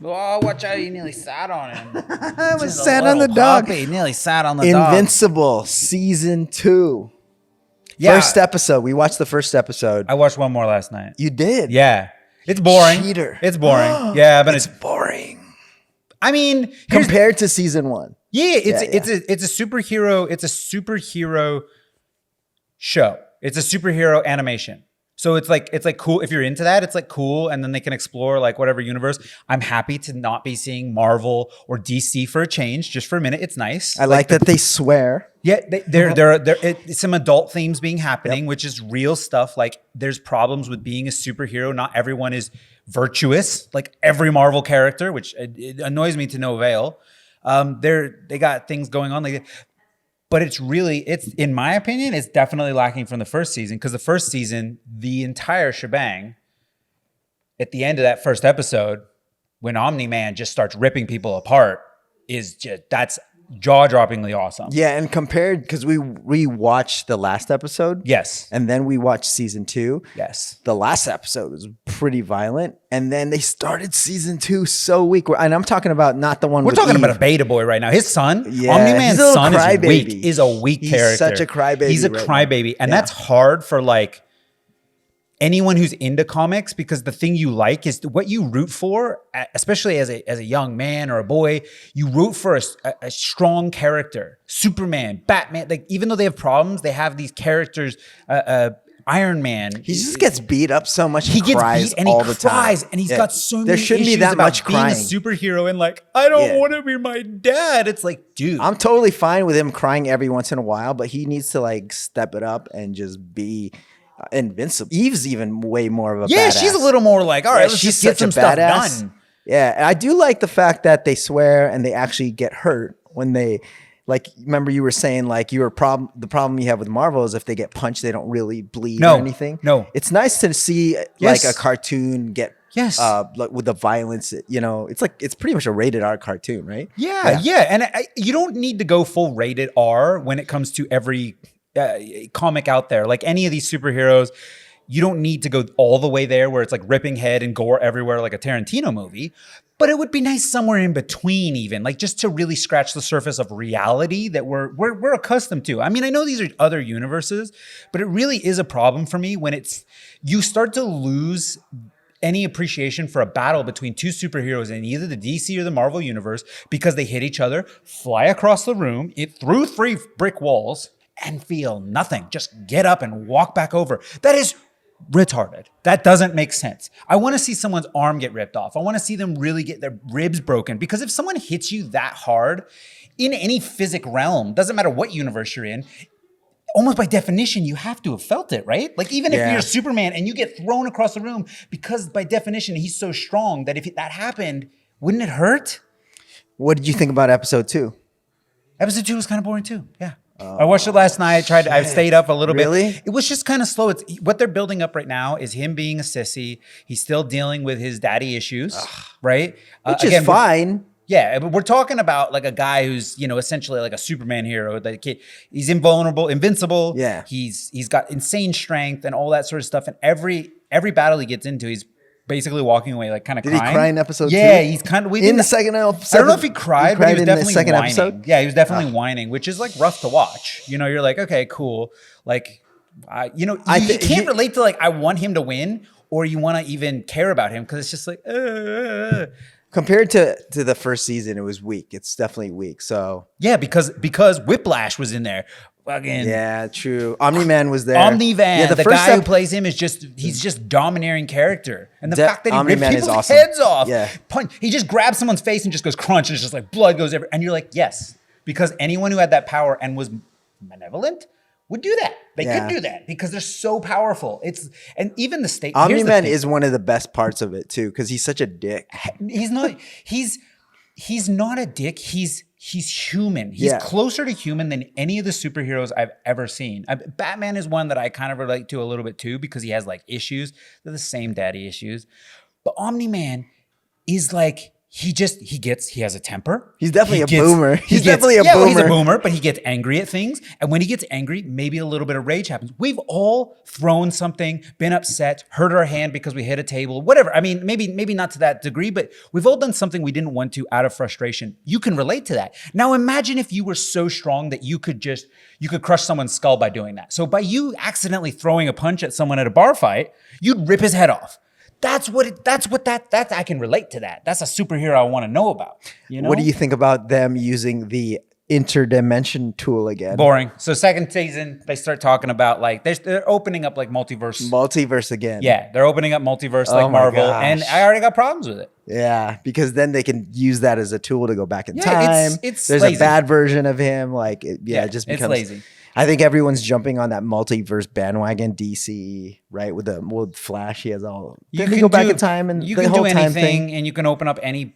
Oh, watch out! You nearly sat on him. I was Just a sat on the little dog. puppy. Nearly sat on the dog. Invincible season 2. Yeah. First episode. We watched the first episode. I watched one more last night. You did? Yeah. It's boring. Cheater. It's boring. Yeah, but It's boring. I mean, Compared to season 1. yeah, it's a superhero show. It's a superhero animation. So it's like cool if you're into that. It's like cool, and then they can explore like whatever universe. I'm happy to not be seeing Marvel or DC for a change, just for a minute. It's nice. I like that they swear. Yeah, it's some adult themes being happening, which is real stuff. Like there's problems with being a superhero. Not everyone is virtuous, like every Marvel character, which it annoys me to no avail. They got things going on like. But it's in my opinion, it's definitely lacking from the first season, because the first season, the entire shebang, at the end of that first episode, when Omni-Man just starts ripping people apart, that's jaw-droppingly awesome. Yeah, and compared, because we rewatched the last episode. Yes. And then we watched season 2. Yes. The last episode was pretty violent. And then they started season 2 so weak. And I'm talking about not the one We're with talking Eve. about a beta boy right now. His son, Yeah, Omni-Man's he's a little son crybaby. is a weak character. He's such a crybaby. He's a right crybaby. And Yeah. that's hard for like anyone who's into comics, because the thing you like is what you root for, especially as a young man or a boy. You root for a strong character. Superman, Batman, like even though they have problems, they have these characters. Iron Man. He just gets beat up so much. He gets cries beat and he all the cries, time. and he's got so many There shouldn't be issues that about much being crying. a superhero and like, I don't want to be my dad. It's like, dude. I'm totally fine with him crying every once in a while, but he needs to like step it up and just be invincible. Eve's even way more of a badass. She's a little more like, all right, let's she's just get such a some stuff badass. done. Yeah, and I do like the fact that they swear and they actually get hurt when they, like, remember you were saying like the problem you have with Marvel is if they get punched, they don't really bleed or anything. No. It's nice to see like a cartoon get like with the violence, it's like, it's pretty much a rated R cartoon, right? Yeah. And you don't need to go full rated R when it comes to every comic out there. Like any of these superheroes, you don't need to go all the way there where it's like ripping head and gore everywhere like a Tarantino movie. But it would be nice somewhere in between, even like just to really scratch the surface of reality that we're accustomed to. I mean, I know these are other universes, but it really is a problem for me when you start to lose any appreciation for a battle between two superheroes in either the DC or the Marvel universe because they hit each other, fly across the room, through 3 brick walls, and feel nothing. Just get up and walk back over. That is retarded. That doesn't make sense. I want to see someone's arm get ripped off. I want to see them really get their ribs broken, because if someone hits you that hard in any physic realm, doesn't matter what universe you're in, almost by definition, you have to have felt it, right? Like even if you're Superman and you get thrown across the room, because by definition, he's so strong that if that happened, wouldn't it hurt? What did you think about episode 2? Episode 2 was kind of boring too. Yeah. I watched it last night. I stayed up a little bit. Really? It was just kind of slow. What they're building up right now is him being a sissy. He's still dealing with his daddy issues, right? Which is fine. Yeah, but we're talking about like a guy who's, essentially like a Superman hero. Like he's invulnerable, invincible. Yeah. He's got insane strength and all that sort of stuff. And every battle he gets into, he's basically walking away, like kind of crying. Did he cry in episode 2? Yeah, he's kind of in the second episode. I don't know if he cried, but he was in definitely the second whining. episode. Yeah, he was definitely whining, which is like rough to watch. You're like, okay, cool. Like, you can't relate to like, I want him to win, or you want to even care about him, because it's just like, Compared to the first season, it was weak. It's definitely weak. So yeah, because Whiplash was in there. Fucking yeah, true. Omni-Man was there. Omni-Man, yeah, the guy who plays him he's just domineering character, and the fact that he rips people's heads off, he just grabs someone's face and just goes crunch, and it's just like blood goes everywhere, and you're like, yes, because anyone who had that power and was malevolent would do that. They could do that because they're so powerful. And even the state. Omni-Man is one of the best parts of it too, because he's such a dick. He's not. He's not a dick. He's human. He's closer to human than any of the superheroes I've ever seen. Batman is one that I kind of relate to a little bit too, because he has like issues. They're the same daddy issues. But Omni-Man is like, he has a temper. He's definitely a boomer. He's definitely a boomer. Well, he's a boomer, but he gets angry at things. And when he gets angry, maybe a little bit of rage happens. We've all thrown something, been upset, hurt our hand because we hit a table, whatever. I mean, maybe not to that degree, but we've all done something we didn't want to out of frustration. You can relate to that. Now imagine if you were so strong that you could crush someone's skull by doing that. So by you accidentally throwing a punch at someone at a bar fight, you'd rip his head off. That's I can relate to that. That's a superhero I want to know about. You know? What do you think about them using the interdimension tool again? Boring. So second season, they start talking about like they're opening up like multiverse again. Yeah, they're opening up multiverse like Marvel, and I already got problems with it. Yeah, because then they can use that as a tool to go back in time. It's There's lazy. a bad version of him. Like it just becomes it's lazy. I think everyone's jumping on that multiverse bandwagon. DC, right? With Flash, he has all. You can go back in time, and you the can whole do time anything, thing. and you can open up any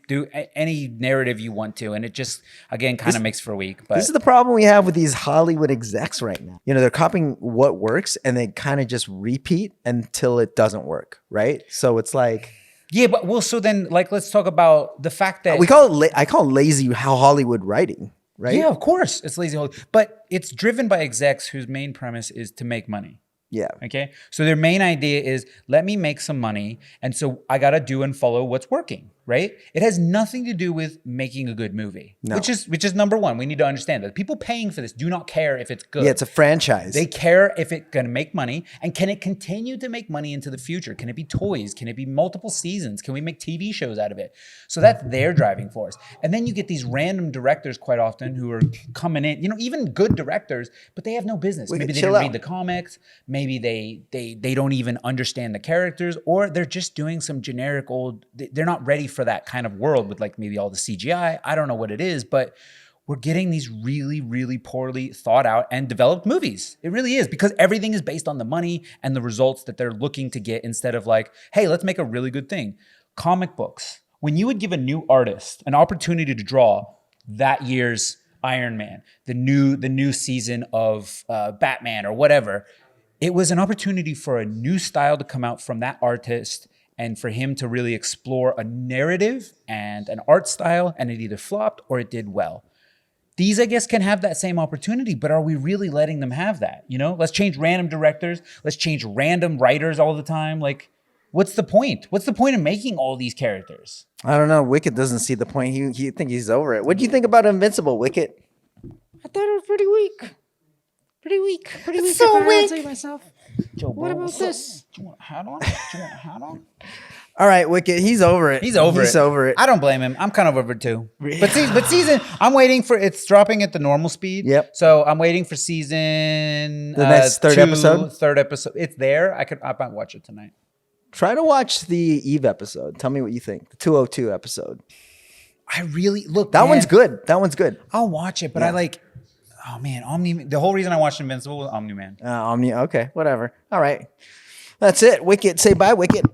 narrative you want to, and it just again kind of makes for a week. But this is the problem we have with these Hollywood execs right now. You know, they're copying what works, and they kind of just repeat until it doesn't work, right? So it's like. Yeah, but so then like let's talk about the fact that I call it lazy Hollywood writing. Right? Yeah, of course. It's lazy. But it's driven by execs whose main premise is to make money. Yeah. Okay. So their main idea is let me make some money. And so I got to do and follow what's working, right? It has nothing to do with making a good movie, which is number one. We need to understand that people paying for this do not care if it's good. Yeah, it's a franchise. They care if it's going to make money, and can it continue to make money into the future? Can it be toys? Can it be multiple seasons? Can we make TV shows out of it? So that's their driving force. And then you get these random directors quite often who are coming in, you know, even good directors, but they have no business. Maybe they didn't read the comics. Maybe they don't even understand the characters, or they're just doing some generic they're not ready for that kind of world with like maybe all the CGI. I don't know what it is, but we're getting these really, really poorly thought out and developed movies. It really is, because everything is based on the money and the results that they're looking to get, instead of like, hey, let's make a really good thing. Comic books. When you would give a new artist an opportunity to draw that year's Iron Man, the new season of Batman or whatever, it was an opportunity for a new style to come out from that artist and for him to really explore a narrative and an art style, and it either flopped or it did well. These, I guess, can have that same opportunity, but are we really letting them have that? You know, let's change random directors. Let's change random writers all the time. Like, what's the point? What's the point of making all these characters? I don't know. Wicket doesn't see the point. He think he's over it. What do you think about Invincible, Wicket? I thought it was pretty weak. Pretty weak. So weak. Say myself. Joe, what about this? Do you want a hat on? Do you want a hat on? All right, Wicket. He's over it. He's over it. I don't blame him. I'm kind of over it too. But season, I'm waiting for it's dropping at the normal speed. Yep. So I'm waiting for season the next third episode. Third episode. It's there. I might watch it tonight. Try to watch the Eve episode. Tell me what you think. The 202 episode. I really look. That one's good. That one's good. I'll watch it, but I like. Oh man, The whole reason I watched Invincible was Omni-Man. Okay, whatever. All right, that's it. Wicket, say bye, Wicket.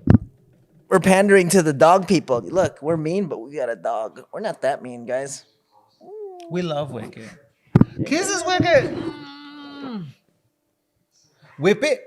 We're pandering to the dog people. Look, we're mean, but we got a dog. We're not that mean, guys. We love Wicket. Kisses, Wicket. Whip it.